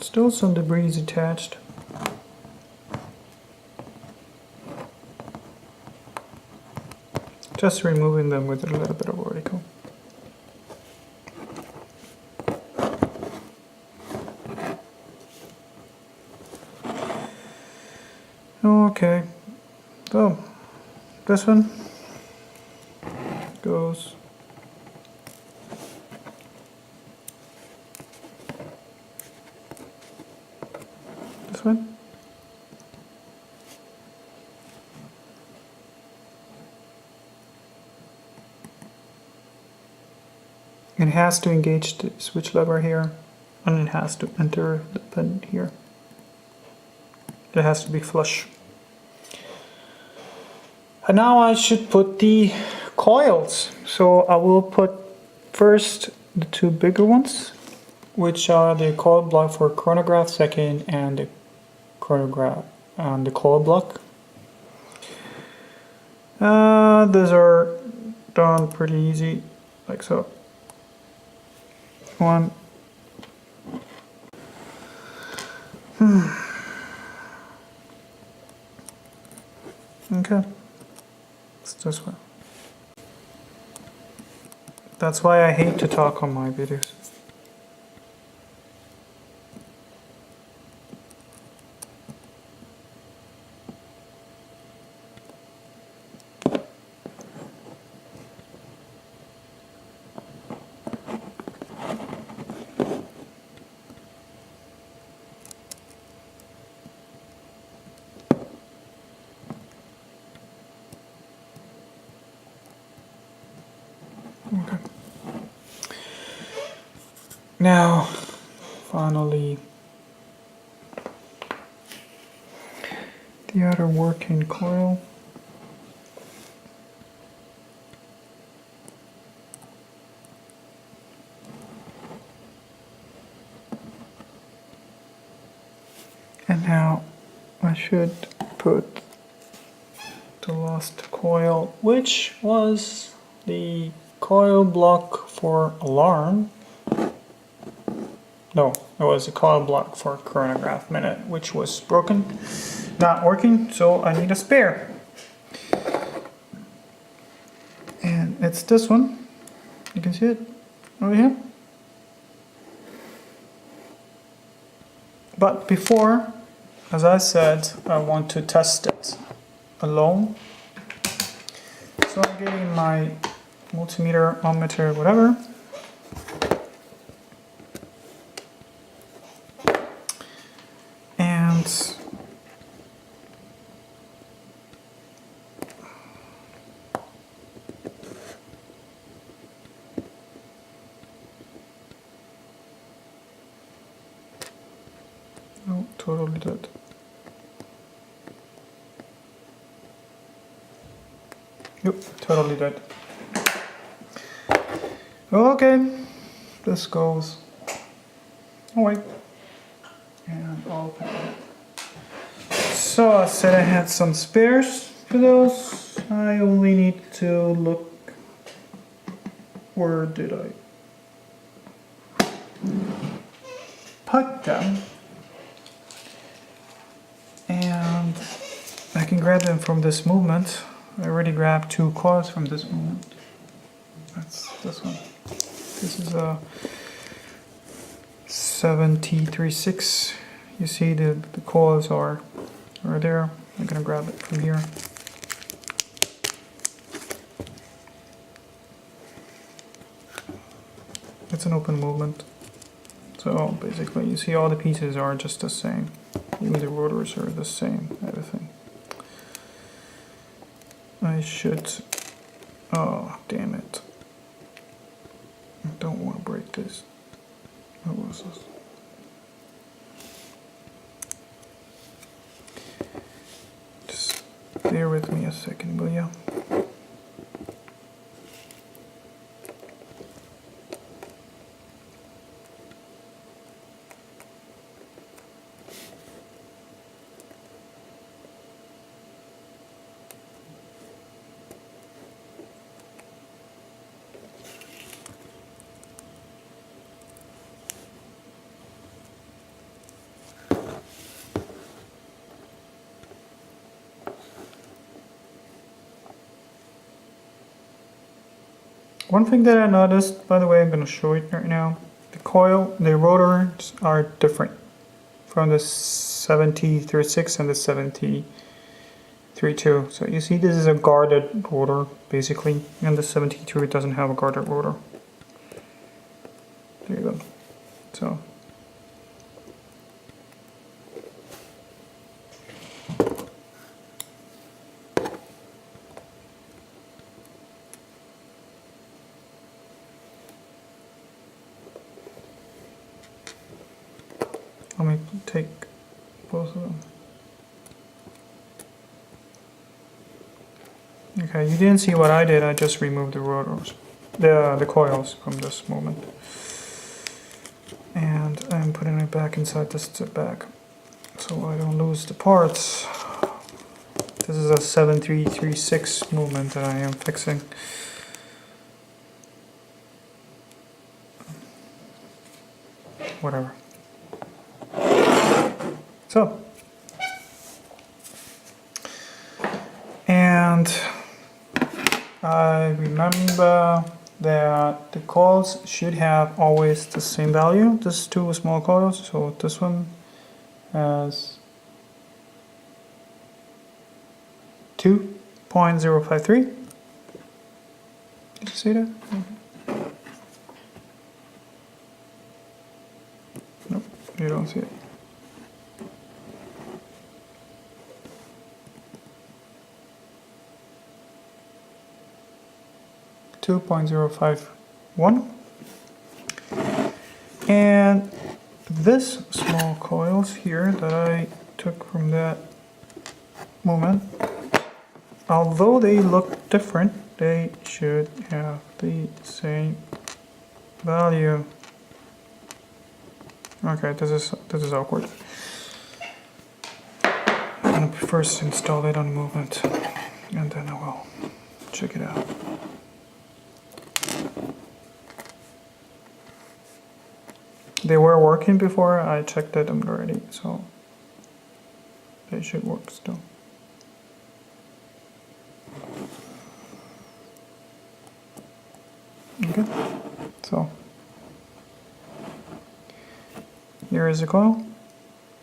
Still some debris attached. Just removing them with a little bit of vertical. Okay, so this one goes this one. It has to engage the switch lever here, and it has to enter the pin here. It has to be flush. And now I should put the coils. So I will put first the two bigger ones, which are the coil block for chronograph second and the chronograph and the coil block. These are done pretty easy, like so. One. Okay. It's this way. That's why I hate to talk on my videos. Okay. Now, finally, the other working coil. And now I should put the last coil, which was the coil block for alarm. No, it was a coil block for chronograph minute, which was broken, not working, so I need a spare. And it's this one. You can see it over here. But before, as I said, I want to test it alone. So I'm getting my multimeter, ohmmeter, whatever. And no, totally dead. Yep, totally dead. Okay, this goes away and open it. So I said I had some spares for those. I only need to look. Where did I put them? And I can grab them from this movement. I already grabbed two coils from this movement. That's this one. This is a 7T36. You see the coils are there. I'm gonna grab it from here. It's an open movement. So basically you see all the pieces are just the same. Even the rotors are the same, everything. I should, oh damn it. I don't want to break this. What was this? Just bear with me a second, will ya? One thing that I noticed, by the way, I'm going to show it right now. The rotors are different from the 7036 and the 7032. So you see this is a guarded rotor basically, and the 72 doesn't have a guarded rotor. There you go. So let me take both of them. Okay, you didn't see what I did. I just removed the rotors, the coils from this moment, and I'm putting it back inside this bag so I don't lose the parts. This is a 7336 movement that I am fixing. Whatever. So, and I remember that the coils should have always the same value. This two small coils, so this one has 2.053. Did you see that? Nope, you don't see it. .051, and this small coils here that I took from that moment, although they look different, they should have the same value. Okay, this is awkward. I'm gonna first install it on movement, and then I will check it out. They were working before I checked them already, so they should work still. Okay, so here is the coil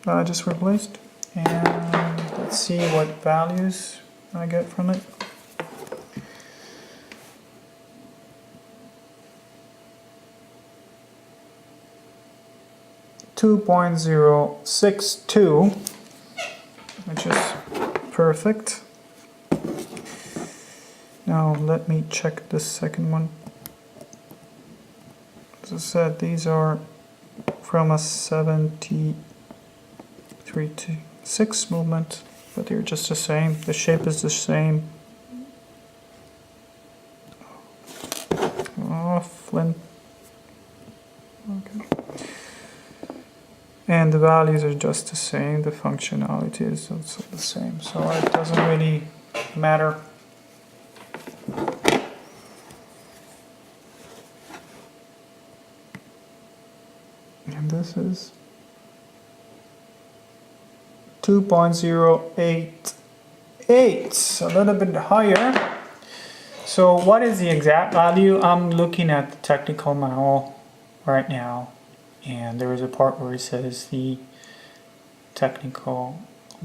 that I just replaced, and let's see what values I get from it. .062, which is perfect. Now let me check the second one. As I said, these are from a 7336 movement, but they're just the same. The shape is the same. Oh, Flint. Okay. And the values are just the same, the functionality is also the same, so it doesn't really matter. And this is 2.088, a little bit higher. So what is the exact value? I'm looking at the technical manual right now. And there is a part where it says the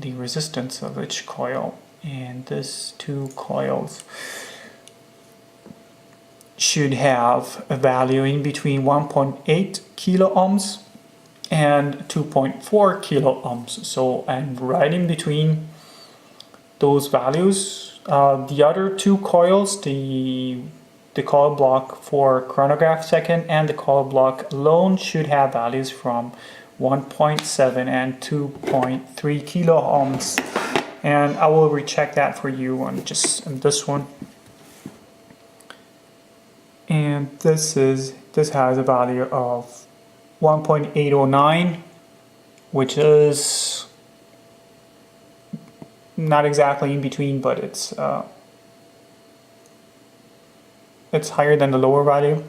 resistance of each coil, and these two coils should have a value in between 1.8 kilo ohms and 2.4 kilo ohms. So I'm right in between those values. The other two coils, the coil block for chronograph second and the coil block alone, should have values from 1.7 and 2.3 kilo ohms, and I will recheck that for you on this one. And this has a value of 1.809, which is not exactly in between, but it's higher than the lower value.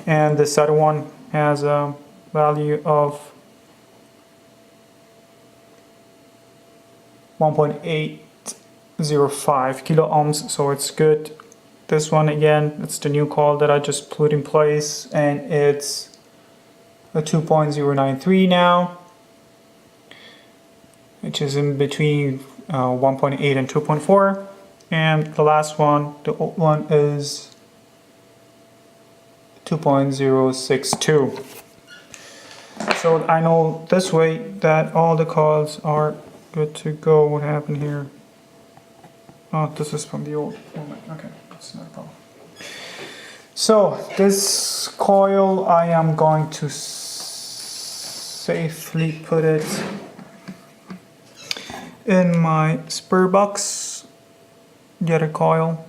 And this other one has a value of 1.805 kilo ohms, so it's good. This one again, it's the new coil that I just put in place, and it's a 2.093 now, which is in between 1.8 and 2.4. And the last one, the old one, is 2.062. So I know this way that all the coils are good to go. What happened here? Oh, this is from the old one. Okay, that's not a problem. So this coil, I am going to safely put it in my spare box. Get a coil.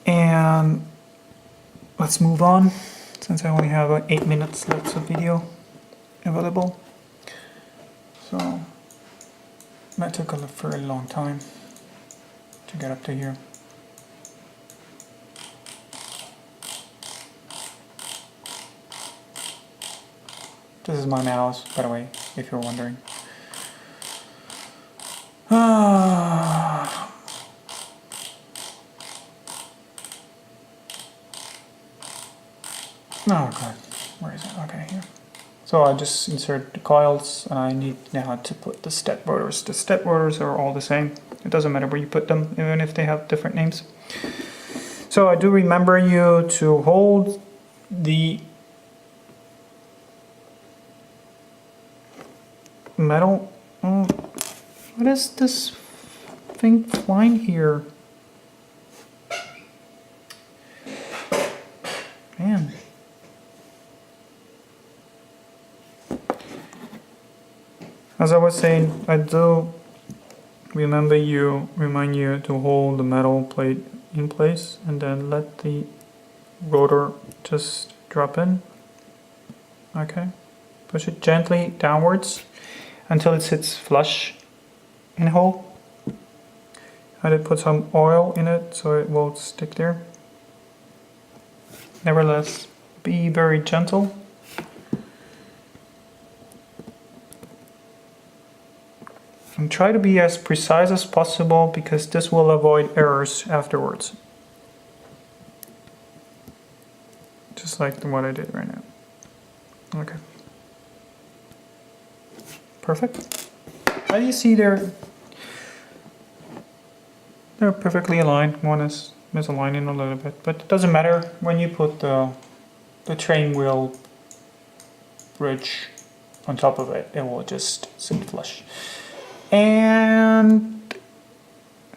And let's move on, since I only have 8 minutes left of video available. So that took a very long time to get up to here. This is my mouse, by the way, if you're wondering. Oh god, where is it? Okay, here. So I just insert the coils, and I need now to put the step rotors. The step rotors are all the same. It doesn't matter where you put them, even if they have different names. So I do remember you to hold the metal. What is this thing flying here? Man. As I was saying, I do remind you to hold the metal plate in place and then let the rotor just drop in. Okay. Push it gently downwards until it sits flush in the hole. I did put some oil in it so it will stick there. Nevertheless, be very gentle. And try to be as precise as possible, because this will avoid errors afterwards. Just like what I did right now. Okay. Perfect. As you see they're perfectly aligned. One is misaligning a little bit, but it doesn't matter. When you put the train wheel bridge on top of it, it will just sit flush. And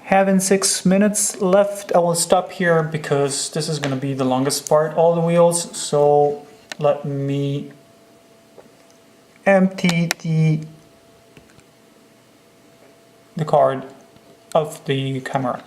having 6 minutes left, I will stop here because this is going to be the longest part, all the wheels. So let me empty the card of the camera.